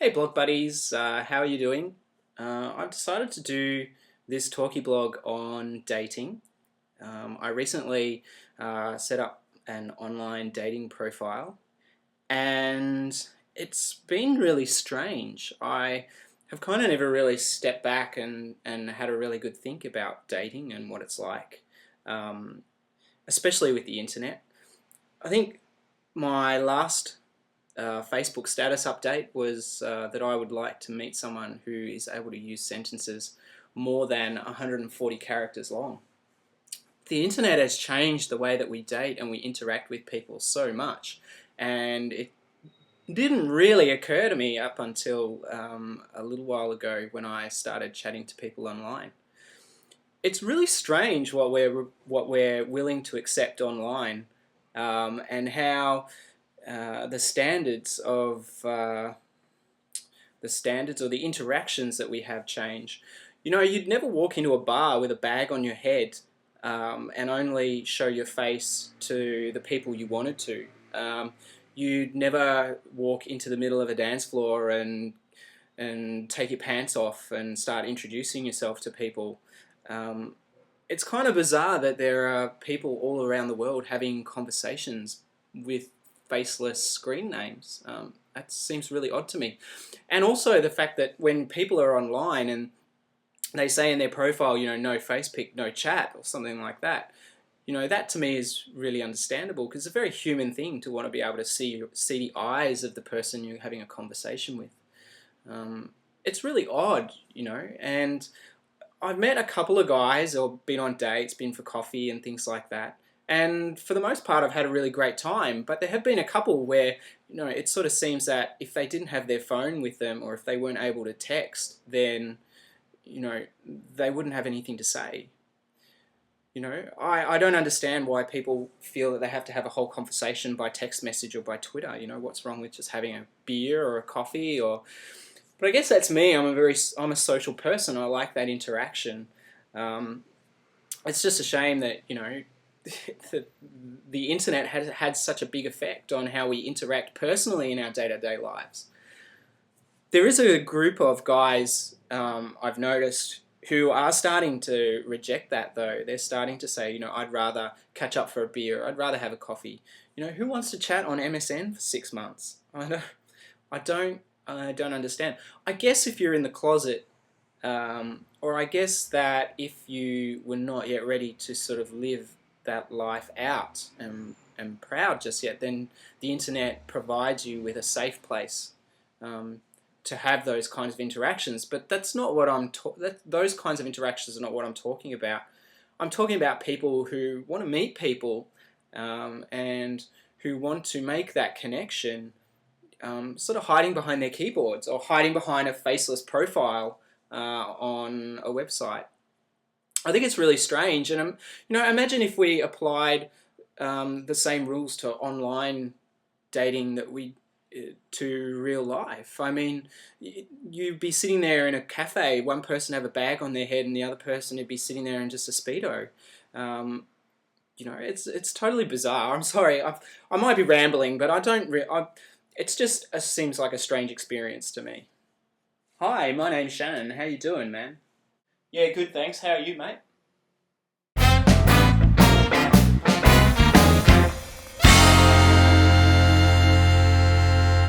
Hey blog buddies, how are you doing? I've decided to do this talkie blog on dating. I recently set up an online dating profile and it's been really strange. I have kind of never really stepped back and had a really good think about dating and what it's like, especially with the internet. I think my last Facebook status update was that I would like to meet someone who is able to use sentences more than 140 characters long. The internet has changed the way that we date and we interact with people so much, and it didn't really occur to me up until a little while ago when I started chatting to people online. It's really strange what we're willing to accept online, and how the standards or the interactions that we have change. You know, you'd never walk into a bar with a bag on your head and only show your face to the people you wanted to. You'd never walk into the middle of a dance floor and take your pants off and start introducing yourself to people. It's kind of bizarre that there are people all around the world having conversations with faceless screen names. That seems really odd to me. And also the fact that when people are online and they say in their profile, you know, no face pic, no chat, or something like that, you know, that to me is really understandable, because it's a very human thing to want to be able to see the eyes of the person you're having a conversation with. It's really odd, you know, and I've met a couple of guys or been on dates, been for coffee and things like that. And for the most part, I've had a really great time. But there have been a couple where, you know, it sort of seems that if they didn't have their phone with them, or if they weren't able to text, then, you know, they wouldn't have anything to say. You know, I don't understand why people feel that they have to have a whole conversation by text message or by Twitter. You know, what's wrong with just having a beer or a coffee? But I guess that's me. I'm a social person. I like that interaction. It's just a shame that, you know, the internet has had such a big effect on how we interact personally in our day-to-day lives. There is a group of guys I've noticed who are starting to reject that, though. They're starting to say, you know, I'd rather catch up for a beer, I'd rather have a coffee. You know, who wants to chat on MSN for 6 months? I don't understand. I guess if you're in the closet, or I guess that if you were not yet ready to sort of live that life out and proud just yet, then the internet provides you with a safe place to have those kinds of interactions. But that's not what those kinds of interactions are not what I'm talking about. I'm talking about people who want to meet people and who want to make that connection, sort of hiding behind their keyboards or hiding behind a faceless profile on a website. I think it's really strange, and you know, imagine if we applied the same rules to online dating that we to real life. I mean, you'd be sitting there in a cafe, one person have a bag on their head, and the other person would be sitting there in just a Speedo. You know, it's totally bizarre. I'm sorry, I might be rambling, but it's just seems like a strange experience to me. Hi, my name's Shannon. How you doing, man? Yeah, good, thanks. How are you, mate?